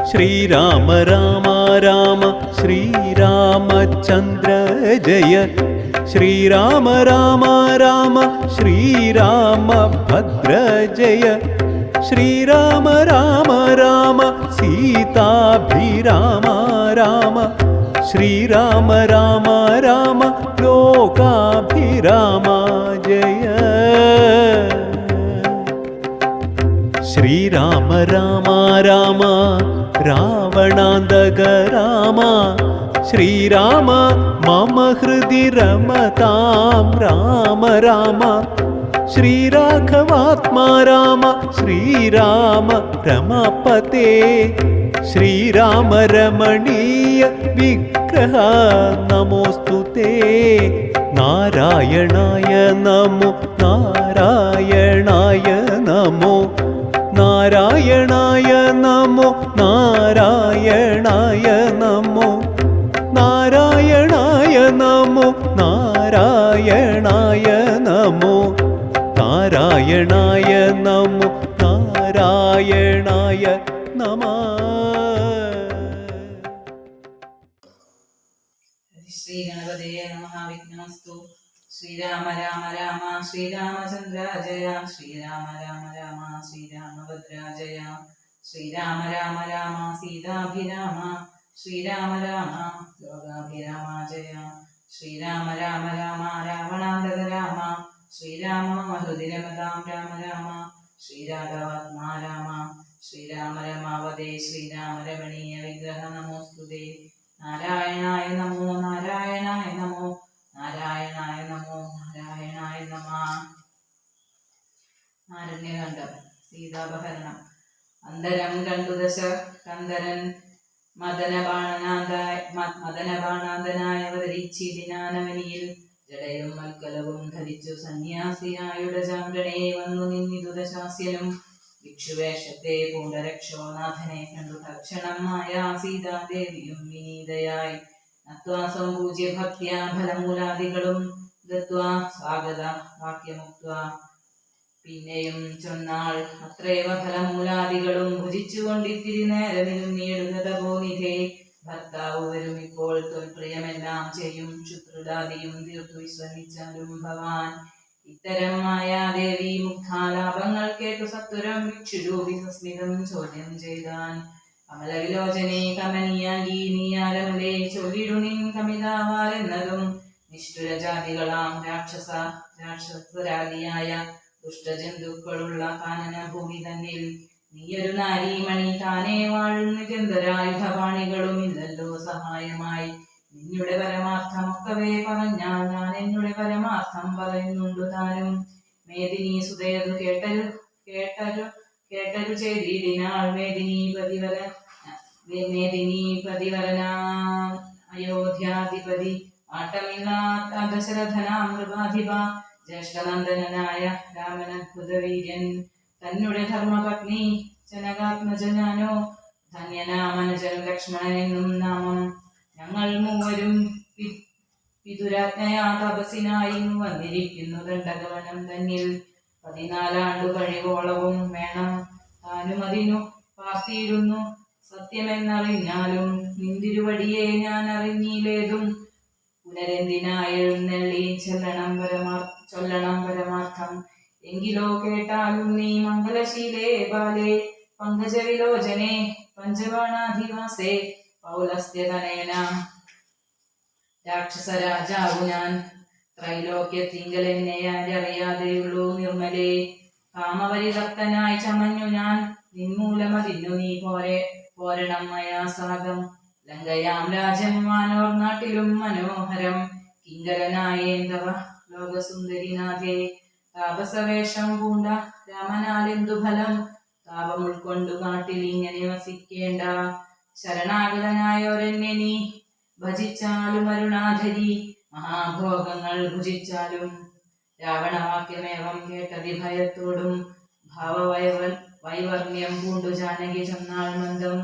ശ്രീരാമ രാമ രാമ ശ്രീരാമചന്ദ്ര ജയ ശ്രീരാമ രാമ രാമ ശ്രീരാമഭദ്ര ജയ ശ്രീരാമ രാമ രാമ സീതാഭിരാമ രാമ ശ്രീരാമ രാമ രാമ ലോകാഭിരാമ ജയ ശ്രീരാമ രാമ രാമ രാവണാന്തക രാമ ശ്രീരാമ മമ ഹൃദി രമതാം രാമ രാമ ശ്രീരാഘവാത്മാ രാമ ശ്രീരാമ രമപതേ ശ്രീരാമ രമണീയ വിഗ്രഹ നമോസ്തുതേ നാരായണായ നമോ നാരായണായ നമോ നാരായണായ നമോ നാരായണായ നമോ നാരായണായ നമോ നാരായണായ നമോ നാരായണായ നമോ നാരായണായ നമഃ. ശ്രീ ഗണപതേ നമഃ. വിഘ്നമസ്തു. ശ്രീരാമ രാമ രാമ ശ്രീരാമചന്ദ്ര ജയ ശ്രീരാമ രാമ രാമ ശ്രീരാമഭദ്ര ജയ ശ്രീരാമ രാമ രാമ സീതാഭിരാമ ശ്രീരാമ രാമ ലോകാഭിരാമ ജയ ശ്രീരാമ രാമ രാമ രാവണാന്തക രാമ ശ്രീരാമ മഹൃദിരമതാം രാമ രാമ ശ്രീരാഘവാത്മാ രാമ ശ്രീരാമ രമാവതേ ശ്രീരാമ രമണീയ വിഗ്രഹ നമോസ്തുതേ നാരായണായ നമോ നാരായണായ നമോ നാരായണായ നമോ നാരായണായ നമഃ. ആരണ്യകാണ്ഡം. സീതാപഹരണം. അന്തരം കണ്ടു കന്ദരൻ മദനബാണാന്തനായ അവതരിച്ചിടിനാനവനിയിൽ ജടയും മൽക്കലവും ധരിച്ചു സന്യാസിയായുടെ ചാങ്കണേ വന്നു നിന്നിതു ദശാസ്യനും ഭിക്ഷുവേഷത്തെ പൂണ്ടരക്ഷോനാഥനെ കണ്ടു തക്ഷണമായ സീതാദേവിയും വിനീതയായി നത്വാ സംപൂജ്യ ഭക്ത്യാ ഫലമൂലാദികളും ദത്വാ സ്വാഗത വാക്യമുക്ത്വാ പിന്നെയും ചൊന്നാൾ അത്രേവ ഫലമൂലാദികളും ഭുജിച്ചുകൊണ്ടിത്തിരി നേരമിലും നേടുന്നതപോ നിധേ ഭർത്താവ് വരും ഇപ്പോൾ തൊൽപ്രിയമെല്ലാം ചെയ്യും ശുക്രുദാദിയും തീർത്തു വിശ്രമിച്ചാലും ഭവാൻ ഇത്തരം മായാദേവി മുഗ്ധാലാപങ്ങൾ കേട്ടു സത്വരം ഭിക്ഷുരൂപി സസ്മിതം ചോദ്യം ചെയ്താൻ കമലവിലോചനെ കമനീയാങ്കി നീയാരമലേ ചൊല്ലിടുനിൻ കമിതാവാരെന്നതും നിഷ്ഠുരജാതികളാം രാക്ഷസരാലിയായ ദുഷ്ടജന്തുക്കളുള്ള കാനന ഭൂമി തന്നിൽ നീയൊരു നാരീമണി താനേ വാഴുന്ന ഗന്ധരായുധപാണികളും ഇല്ലല്ലോ സഹായമായി നിന്നുടെ പരമാർത്ഥമൊക്കവേ പറഞ്ഞാൽ ഞാൻ എന്നുടെ പരമാർത്ഥം പറയുന്നുണ്ടു താനും മേദിനി സുതയതു കേട്ടരു ചെയ്തിടിനാൾ മേദിനി പ്രതിവരനാ അയോധ്യാധിപതി ആട്ടമില്ലാത്ത ദശരഥനാം നൃപാധിപ ജ്യേഷ്ഠനന്ദനായ രാമനദ്ഭുതവീര്യൻ തന്നുടെ ധർമ്മപത്നി ജനകാത്മജനാനോ ധന്യനാമനുജൻ ലക്ഷ്മണനെന്നും നാമം ഞങ്ങൾ മൂവരും പിതുരാജ്ഞയാ തപസ്സിനായി വന്നിരിക്കുന്നു ദണ്ഡകവനം തന്നിൽ 14 ആണ്ടു കഴിവോളവും വേണം താനും അതിനു പാർത്തിയിരുന്നു സത്യമെന്നറിഞ്ഞാലും നിന്തിരുവടിയെ ഞാൻ അറിഞ്ഞില്ലേതും പുനരെന്തിനായെഴുന്നള്ളി ചൊല്ലണം പരമാർത്ഥം എങ്കിലോ കേട്ടാലും നീ മംഗലശീലേ ബാലേ പങ്കജവിലോചനെ പഞ്ചബാണാധിവാസേ പൗലസ്ത്യതനയന രാക്ഷസരാജാവു ഞാൻ ത്രൈലോക്യത്തിങ്കൽ എന്നെ അറിയാതെയുള്ളൂ നിർമ്മലേ കാമപരിതപ്തനായി ചമഞ്ഞു ഞാൻ നിന്മൂലമതിന്നു നീ പോരണം മയാ സാഗം ലങ്കയാം രാജം വാനോർ നാട്ടിലും മനോഹരം കിങ്കരനായേന്തവ ലോകസുന്ദരിനാഥേ താപസവേഷം പൂണ്ട രാമനാലെന്തു ഫലം താപം ഉൾക്കൊണ്ടു കാട്ടിൽ ഇങ്ങനെ വസിക്കേണ്ട ശരണാഗതനായോരെന്നെ നീ ഭജിച്ചാലും അരുണാധരി മഹാഭോഗങ്ങൾ ഭുജിച്ചാലും രാവണവാക്യമേവം കേട്ടതി ഭയത്തോടും ഭാവവൈവർണ്യം പൂണ്ടു ജാനകി ചൊന്നാൾ മന്ദം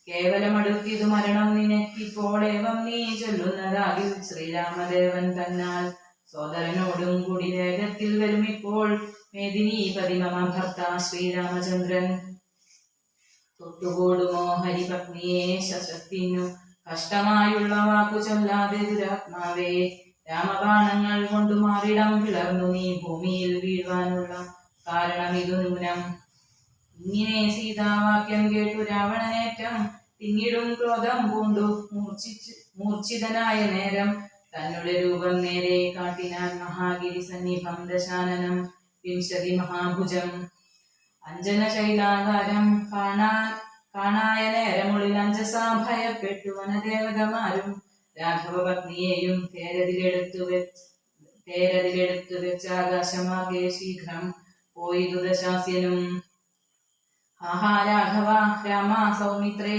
കേവലമടുക്കിതു മരണം നിനക്കിപ്പോളേവം നീ ചൊല്ലുന്നതാകിൽ ശ്രീരാമദേവൻ തന്നാൽ സോദരനോടും കൂടി വേഗത്തിൽ വരുമിപ്പോൾ മേദിനീപതി മമ ഭർത്ത ശ്രീരാമചന്ദ്രൻ തൊട്ടുകൂടുമോ ഹരിപത്നിയെ സശക്തിനു കഷ്ടമായുള്ള വാക്കു ചൊല്ലാതെ ദുരാത്മാവേ രാമബാണങ്ങൾ കൊണ്ടു മാറിടം പിളർന്നു നീ ഭൂമിയിൽ വീഴ്വാനുള്ള കാരണമിതു നൂനം. ഇങ്ങനെ സീതാവാക്യം കേട്ടു രാവണനേറ്റം പിന്നീടും ക്രോധം പൂണ്ടു മൂർച്ഛിതനായ നേരം തന്നുടെ രൂപം നേരെ കാട്ടിനാൻ മഹാഗിരി സന്നിഭം ദശാനനം വിംശതി മഹാഭുജം അഞ്ജന ശൈലാകാരം കാണായ നേരമുള്ളിൽ അഞ്ജസാ ഭയപ്പെട്ടു വനദേവതമാരും രാഘവ പത്നിയെയും തേരതിലെടുത്തു വെച്ച് ആകാശമാകെ ശീഘ്രം പോയിതു ദശാസ്യനും. ഹാഹാ രാഘവ രാമ സൗമിത്രേ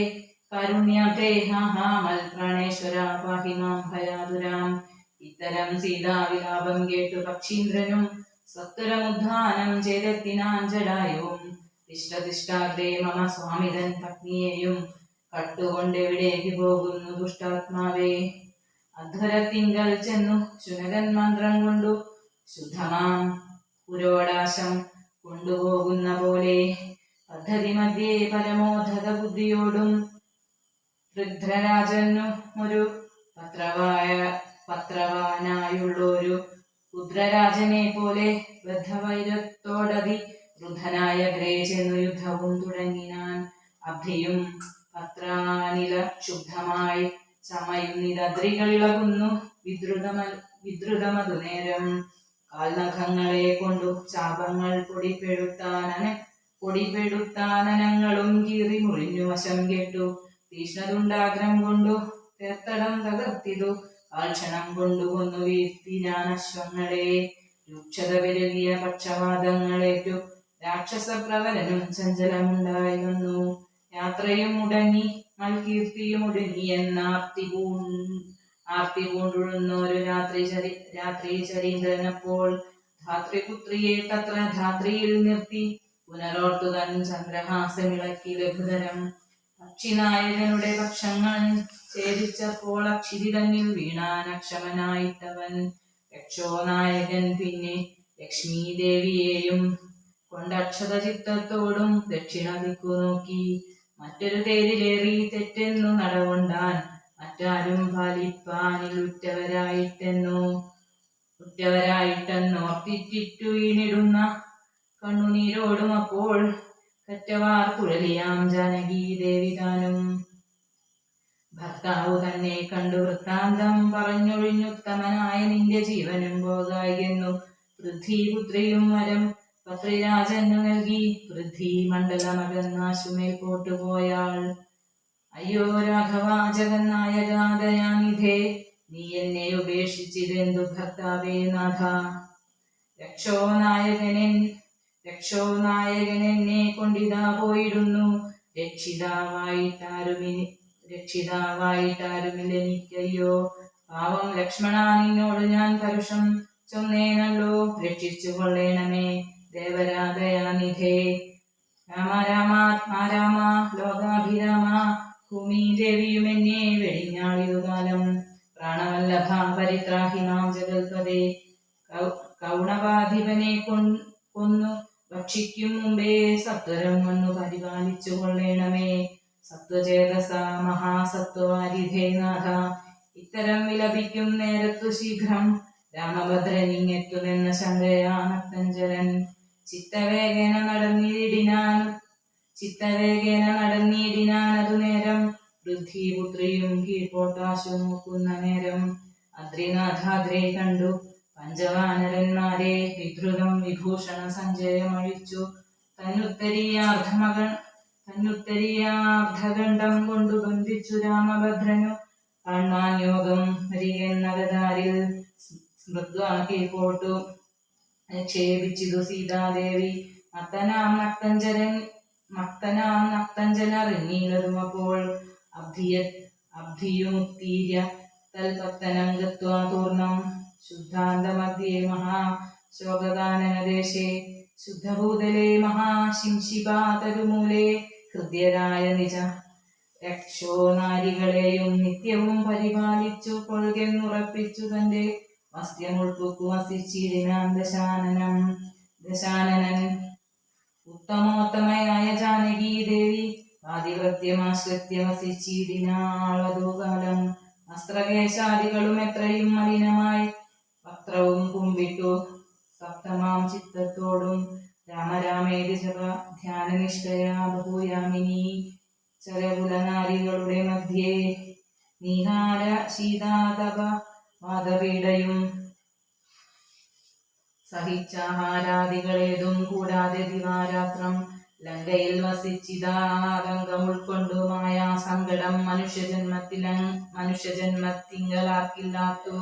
കാരുണ്യാഭേ ഹാഹാ മൽപ്രാണേശ്വര പാഹി മാം ഭയാതുരാം. ഇത്തരം സീതാവിലാപം കേട്ടു പക്ഷീന്ദ്രനും സത്വരമുദ്ധാനം ചെയ്തെത്തിനാൻ ജടായുവും. തിഷ്ടതിഷ്ടാഗ്രേ മമ സ്വാമിതൻ പത്നിയെയും കട്ടുകൊണ്ടെവിടേക്ക് പോകുന്നു ദുഷ്ടാത്മാവേ. അധ്വരത്തിങ്കൽ ചെന്നു ശുനകൻ മന്ത്രം കൊണ്ടു ശുദ്ധമാം പുരോടാശം കൊണ്ടുപോകുന്ന പോലെ പദ്ധതി മധ്യേ പരമോധത ബുദ്ധിയോടും ഋദ്രരാജനു ഒരു പത്രവാനായുള്ളൊരു രുദ്രരാജനെ പോലെ ബദ്ധവൈരത്തോടതി വൃദ്ധനായ ഗ്രേ ചെന്നു യുദ്ധവും തുടങ്ങിനാൻ. അബ്ധിയും പത്രാനില ക്ഷുബ്ധമായി ചമയുന്നിതദ്രികളിളകുന്നു വിദ്രുതമതു നേരം. കാൽനഖങ്ങളെ കൊണ്ടു ചാപങ്ങൾ പൊടിപെടുത്താനനങ്ങളും കീറി മുറിഞ്ഞു വശം കെട്ടു. തീഷ്ണതുണ്ടാഗ്രം കൊണ്ടു തേർത്തടം തകർത്തിതു. കാൽക്ഷണം കൊണ്ടു കൊന്നു വീഴ്ത്തിനാൻ അശ്വങ്ങളെ. രൂക്ഷത പെരുകിയ പക്ഷവാദങ്ങളേറ്റു രാക്ഷസപ്രവരനും ചഞ്ചലമുണ്ടായി വന്നു. യാത്രയും മുടങ്ങി മൽകീർത്തിയും ഒടുങ്ങി എന്നാർത്തി പൂണ്ടുഴുന്നൊരു രാത്രി ചരീന്ദ്രനപ്പോൾ ധാത്രിപുത്രിയെ തത്ര ധാത്രിയിൽ നിർത്തി പുനരോർത്തു തൻ ചന്ദ്രഹാസമിളക്കി ലഘുതരം. പക്ഷിനായകനുടെ പക്ഷങ്ങൾ ഛേദിച്ചപ്പോൾ അക്ഷിതി തന്നിൽ വീണാൻ അക്ഷമനായിട്ടവൻ. രക്ഷോനായകൻ പിന്നെ ലക്ഷ്മീദേവിയെയും കൊണ്ടക്ഷത ചിത്തത്തോടും ദക്ഷിണ ദിക്കു നോക്കി. മറ്റൊരു തേരിലേറി തെറ്റെന്നു നടകൊണ്ടാൻ മറ്റാരും പാലിപ്പാനിൽ ഉറ്റവരായിട്ടെന്നോർത്തിറ്റു വീണിടുന്ന കണ്ണുനീരോടും അപ്പോൾ കറ്റവാർ കുഴലിയാം ജാനകി ദേവി താനും. ഭർത്താവു തന്നെ കണ്ടു വൃത്താന്തം പറഞ്ഞൊഴിഞ്ഞുത്തമനായ നിന്റെ ജീവനും പോകായെന്നു പൃഥ്വിപുത്രിയും വരം പത്രിരാജനു നൽകി. പൃഥ്വി മണ്ഡലമകന്നാശുമേൽ പോട്ടുപോയാൾ. അയ്യോ രാഘവ ജഗന്നായക ദയാനിധേ നീ എന്നെ ഉപേക്ഷിച്ചിതെന്തു ഭർത്താവേ നാഥ. രക്ഷോനായകനെന്നെ കൊണ്ടിതാ പോയിടുന്നു. രക്ഷിതാവായിട്ടാരുമില്ലെനിക്കയ്യോ. പാവം ലക്ഷ്മണ നിന്നോട് ഞാൻ പരുഷം ചൊന്നേനല്ലോ. രക്ഷിച്ചു കൊള്ളേണമേ ദേവരാധയാനിധേ. രാമ രാമാത്മാ രാമ ലോകാഭിരാമ ഭൂമി ദേവിയും എന്നെ വെടിഞ്ഞാളിതുകാലം. പ്രാണവല്ലഭ പരിത്രാഹി മാം ജഗൽപദേ. കൗണവാധിപനെ കൊന്നു ഭക്ഷിക്കും മുമ്പേ സത്വരം വന്നു പരിപാലിച്ചു കൊള്ളേണമേ. സത്വചേതസ മഹാസത്വാരിധേ നാഥ. ഇത്തരം വിലപിക്കും നേരത്തു ശീഘ്രം രാമഭദ്രനിങ്ങെത്തുമെന്ന ശങ്കയാ നക്തഞ്ചരൻ. ചിത്തവേഗേന നടന്നിടിനാനതു നേരം. പൃഥ്വിപുത്രിയും കീഴ്പോട്ടാശു നോക്കുന്ന നേരം. അദ്രിനാഥാദ്രെ കണ്ടു പഞ്ചവാനരന്മാരെ വിധൃതം വിഭൂഷണ സഞ്ജയമഴിച്ചു. തന്നുത്തരീയാർദ്ധഖണ്ഡം കൊണ്ടു ബന്ധിച്ചു രാമഭദ്രനു. കാൺമാൻ യോഗം ഹരികെന്നകതാരിൽ സ്മൃത്വാ കീഴ്പോട്ടു നിക്ഷേപിച്ചിതു സീതാദേവി. മത്തനാം നക്തഞ്ചനറിഞ്ഞീലതുമപ്പോൾ അബ്ധിയുമുത്തീര്യ തൽപത്തനം ഗത്വാ തൂർണം. ശുദ്ധാന്തമധ്യേ മഹാശോകകാനനദേശേ ശുദ്ധഭൂതലേ മഹാശിംശിപാതരുമൂലേ ഹൃദ്യരായ നിജ രക്ഷോനാരികളെയും നിത്യവും പരിപാലിച്ചു കൊൾകെന്നുറപ്പിച്ചു തന്റെ മസ്ത്യമുൾപ്പുക്കു വസിച്ചിടിനാൻ ദശാനനൻ. ഉത്തമോത്തമയായ ജാനകി ദേവി ആദിവൃത്യമാശ്രിത്യ വസിച്ചിടിനാളതു കാലം. വസ്ത്രകേശാദികളും എത്രയും മലിനമായി വക്രവും കുമ്പിട്ടു സപ്തമാം ചിത്തത്തോടും രാമരാമേതി ജപ ധ്യാനനിഷ്ഠയാ ബഹുയാമിനി ചരകുലനാരികളുടെ മധ്യേ നീഹാര ശീതാതപ വാദപീഡയും സഹിച്ചാഹാരാദികളേതും കൂടാതെ ദിവാരാത്രം ലങ്കയിൽ വസിച്ചിതാതങ്കം ഉൾക്കൊണ്ടു മായാ സങ്കടം മനുഷ്യജന്മത്തിങ്കലാർക്കില്ലാത്തു.